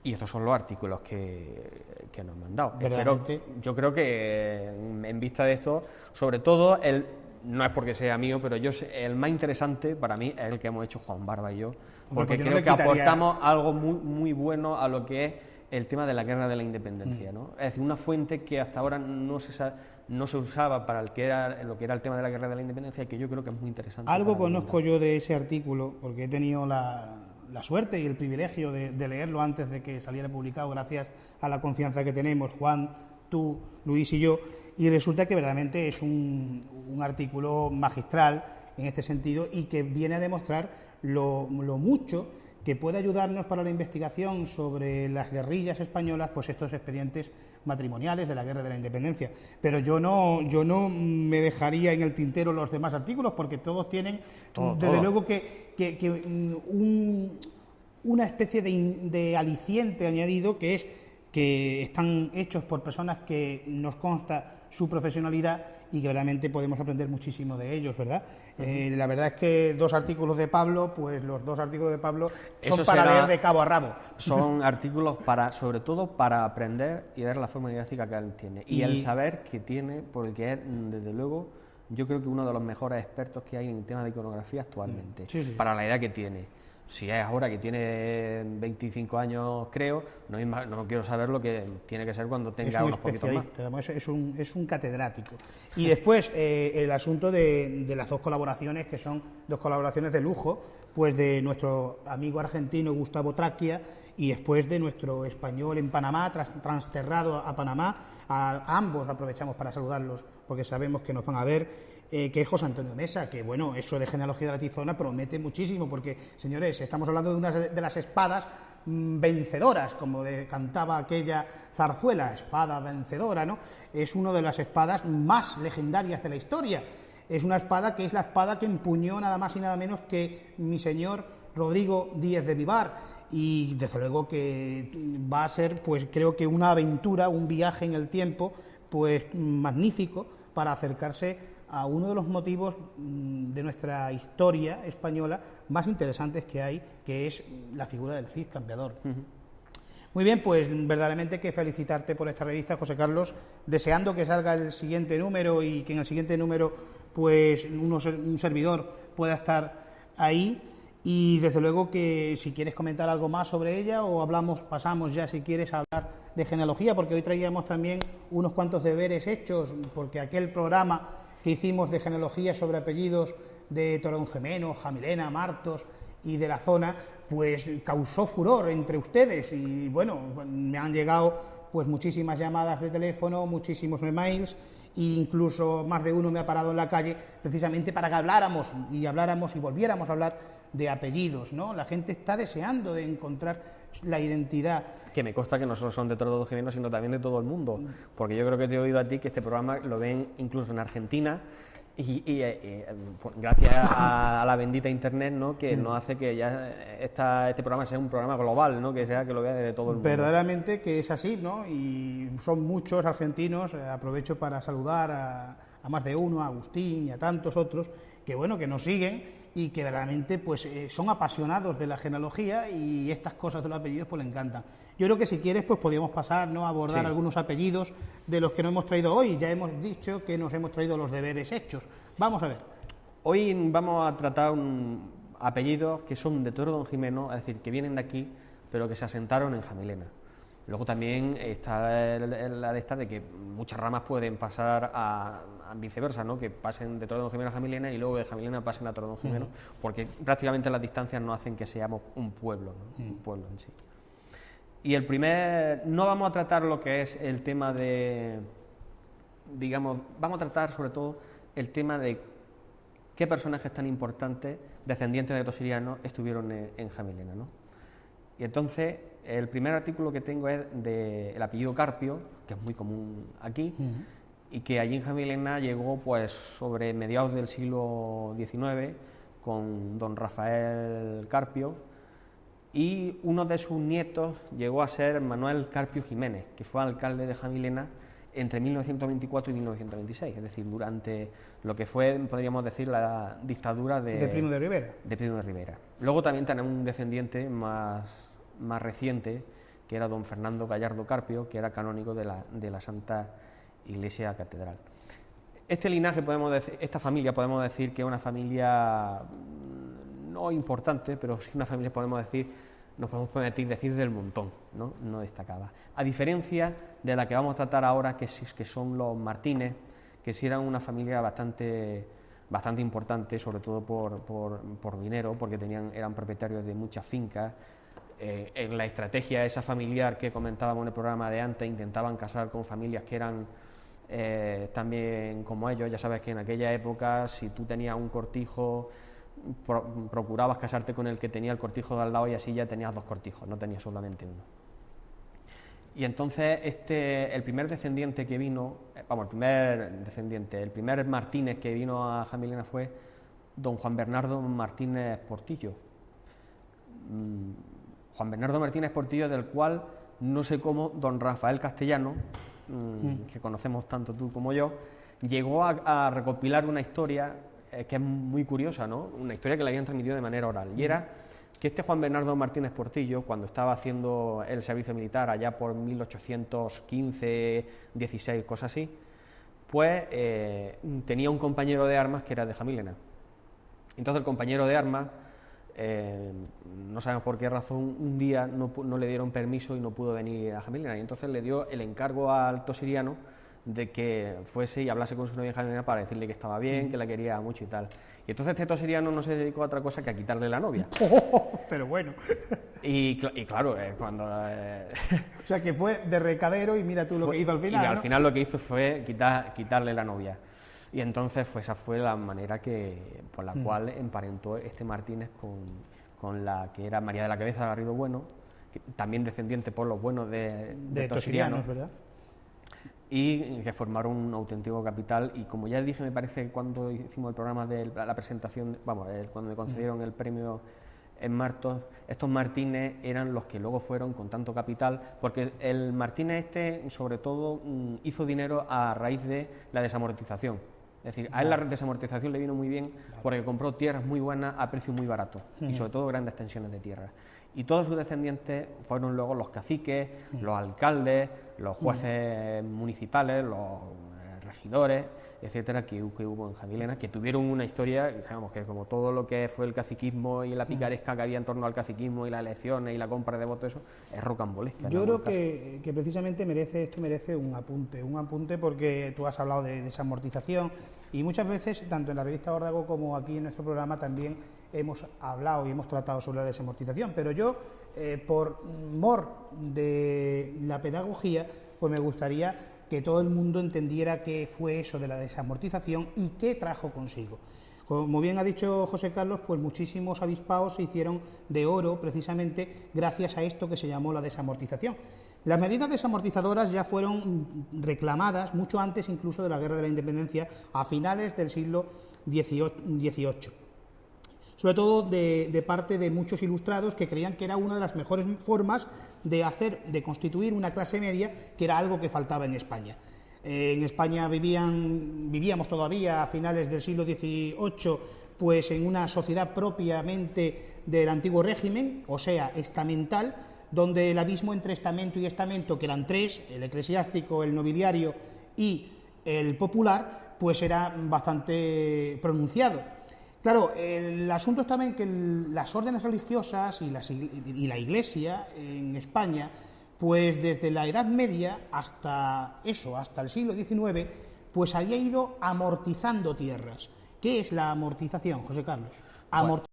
Y estos son los artículos que nos han dado. Yo creo que en vista de esto, sobre todo, no es porque sea mío, pero el más interesante para mí es el que hemos hecho Juan Barba y yo, porque creo que aportamos algo muy, muy bueno a lo que es el tema de la guerra de la independencia, ¿no? Es decir, una fuente que hasta ahora no se usaba para lo que era el tema de la guerra de la independencia, y que yo creo que es muy interesante. Algo conozco yo de ese artículo, porque he tenido la suerte y el privilegio de leerlo antes de que saliera publicado, gracias a la confianza que tenemos Juan, tú, Luis y yo, y resulta que verdaderamente es un artículo magistral en este sentido, y que viene a demostrar lo mucho que puede ayudarnos para la investigación sobre las guerrillas españolas, pues estos expedientes matrimoniales de la guerra de la independencia. Pero yo no me dejaría en el tintero los demás artículos, porque todos tienen, desde luego, una especie de aliciente añadido, que es que están hechos por personas que nos consta su profesionalidad y que realmente podemos aprender muchísimo de ellos, ¿verdad? La verdad es que los dos artículos de Pablo son para leer de cabo a rabo. Son artículos sobre todo para aprender y ver la forma didáctica que él tiene. Y el saber que tiene, porque es, desde luego, yo creo que uno de los mejores expertos que hay en temas de iconografía actualmente, para la edad que tiene. Si es ahora que tiene 25 años, creo, no quiero saber lo que tiene que ser cuando tenga unos poquitos más. Además, es un catedrático. Y después, el asunto de las dos colaboraciones, que son dos colaboraciones de lujo, pues de nuestro amigo argentino Gustavo Tracchia, y después de nuestro español en Panamá, transterrado a Panamá. A ambos aprovechamos para saludarlos, porque sabemos que nos van a ver. Que es José Antonio Mesa, que bueno, eso de genealogía de la Tizona promete muchísimo, porque, señores, estamos hablando de una de las espadas vencedoras, como cantaba aquella zarzuela, espada vencedora, ¿no? Es una de las espadas más legendarias de la historia. Es una espada que es la espada que empuñó nada más y nada menos que mi señor Rodrigo Díez de Vivar, y desde luego que va a ser, pues creo que una aventura, un viaje en el tiempo, pues magnífico, para acercarse a uno de los motivos de nuestra historia española más interesantes que hay, que es la figura del Cid campeador. Muy bien, pues verdaderamente que felicitarte por esta revista, José Carlos, deseando que salga el siguiente número y que en el siguiente número pues un servidor pueda estar ahí, y desde luego que si quieres comentar algo más sobre ella, o pasamos ya, si quieres, a hablar de genealogía, porque hoy traíamos también unos cuantos deberes hechos, porque aquel programa que hicimos de genealogía sobre apellidos de Torodonjimeno, Jamilena, Martos y de la zona, pues causó furor entre ustedes, y bueno, me han llegado pues muchísimas llamadas de teléfono, muchísimos emails, e incluso más de uno me ha parado en la calle precisamente para que habláramos y volviéramos a hablar de apellidos, ¿no? La gente está deseando de encontrar la identidad. Que me consta que no solo son de Torodonjimeno, sino también de todo el mundo, porque yo creo que te he oído a ti que este programa lo ven incluso en Argentina, y gracias a la bendita internet, ¿no?, que nos hace que ya este programa sea un programa global, ¿no?, que lo vea desde todo el mundo. Verdaderamente que es así, ¿no? Y son muchos argentinos. Aprovecho para saludar a más de uno, a Agustín y a tantos otros, que bueno, que nos siguen y que verdaderamente pues son apasionados de la genealogía, y estas cosas de los apellidos pues les encantan. Yo creo que si quieres pues podríamos pasar, ¿no?, a abordar algunos apellidos de los que nos hemos traído hoy. Ya hemos dicho que nos hemos traído los deberes hechos. Vamos a ver. Hoy vamos a tratar apellidos que son de Torodonjimeno, es decir, que vienen de aquí, pero que se asentaron en Jamilena. Luego también está la de esta de que muchas ramas pueden pasar a viceversa, ¿no?, que pasen de Torodonjimeno a Jamilena y luego de Jamilena pasen a Torodonjimeno, porque prácticamente las distancias no hacen que seamos un pueblo, ¿no? Un pueblo en sí. Y no vamos a tratar lo que es el tema de, digamos, vamos a tratar sobre todo el tema de qué personajes tan importantes, descendientes de tosirianos, estuvieron en Jamilena, ¿no? Y entonces, el primer artículo que tengo es del apellido Carpio, que es muy común aquí, y que allí en Jamilena llegó pues sobre mediados del siglo XIX con don Rafael Carpio, y uno de sus nietos llegó a ser Manuel Carpio Jiménez, que fue alcalde de Jamilena entre 1924 y 1926, es decir, durante lo que fue, podríamos decir, la dictadura de Primo de Rivera. De Primo de Rivera. Luego también tenemos un descendiente más reciente, que era don Fernando Gallardo Carpio, que era canónigo de la Santa Iglesia Catedral. Este linaje, esta familia, podemos decir que es una familia no importante, pero sí una familia, nos podemos permitir decir del montón, no destacaba. A diferencia de la que vamos a tratar ahora, que son los Martínez, que sí eran una familia bastante importante, sobre todo por dinero, porque eran propietarios de muchas fincas. En la estrategia esa familiar que comentábamos en el programa de antes, intentaban casar con familias que eran también como ellos. Ya sabes que en aquella época, si tú tenías un cortijo, procurabas casarte con el que tenía el cortijo de al lado, y así ya tenías 2 cortijos, no tenías solamente uno. Y entonces el primer descendiente que vino, el primer Martínez que vino a Jamilena fue don Juan Bernardo Martínez Portillo. Juan Bernardo Martínez Portillo, del cual no sé cómo don Rafael Castellano, que conocemos tanto tú como yo, llegó a recopilar una historia que es muy curiosa, ¿no? Una historia que le habían transmitido de manera oral, y era que este Juan Bernardo Martínez Portillo, cuando estaba haciendo el servicio militar allá por 1815, 16, cosas así, pues tenía un compañero de armas que era de Jamilena. Entonces el compañero de armas, no sabemos por qué razón, un día no le dieron permiso y no pudo venir a Jamilena, y entonces le dio el encargo al tosiriano de que fuese y hablase con su novia en Jamilena para decirle que estaba bien, que la quería mucho y tal. Y entonces este tosiriano no se dedicó a otra cosa que a quitarle la novia. Pero bueno. Y claro, cuando... O sea, que fue de recadero, y mira tú lo que hizo al final, Y al ¿no? final lo que hizo fue quitarle la novia. Y entonces esa fue la manera por la cual emparentó este Martínez con la que era María de la Cabeza Garrido Bueno, también descendiente por los buenos de tosirianos, ¿verdad? Y que formaron un auténtico capital. Y como ya dije, me parece, cuando hicimos el programa de la presentación, cuando me concedieron el premio en Martos, estos Martínez eran los que luego fueron con tanto capital, porque el Martínez sobre todo hizo dinero a raíz de la desamortización. Es decir, a él la desamortización le vino muy bien porque compró tierras muy buenas a precio muy barato, y sobre todo grandes extensiones de tierra. Y todos sus descendientes fueron luego los caciques, los alcaldes, los jueces municipales, los regidores, etcétera, que hubo en Jamilena, que tuvieron una historia, digamos, que como todo lo que fue el caciquismo y la picaresca que había en torno al caciquismo y las elecciones y la compra de votos, eso es rocambolesca. Yo creo que precisamente esto merece un apunte, porque tú has hablado de desamortización, y muchas veces, tanto en la revista Órdago como aquí en nuestro programa, también hemos hablado y hemos tratado sobre la desamortización, pero yo, por mor de la pedagogía, pues me gustaría que todo el mundo entendiera qué fue eso de la desamortización y qué trajo consigo. Como bien ha dicho José Carlos, pues muchísimos avispaos se hicieron de oro precisamente gracias a esto que se llamó la desamortización. Las medidas desamortizadoras ya fueron reclamadas mucho antes incluso de la Guerra de la Independencia, a finales del siglo XVIII. Sobre todo de parte de muchos ilustrados que creían que era una de las mejores formas de constituir una clase media, que era algo que faltaba en España. En España vivíamos todavía a finales del siglo XVIII, pues en una sociedad propiamente del antiguo régimen, o sea, estamental, donde el abismo entre estamento y estamento, que eran 3, el eclesiástico, el nobiliario y el popular, pues era bastante pronunciado. Claro, el asunto es también que las órdenes religiosas y la Iglesia en España, pues desde la Edad Media hasta el siglo XIX, pues había ido amortizando tierras. ¿Qué es la amortización, José Carlos?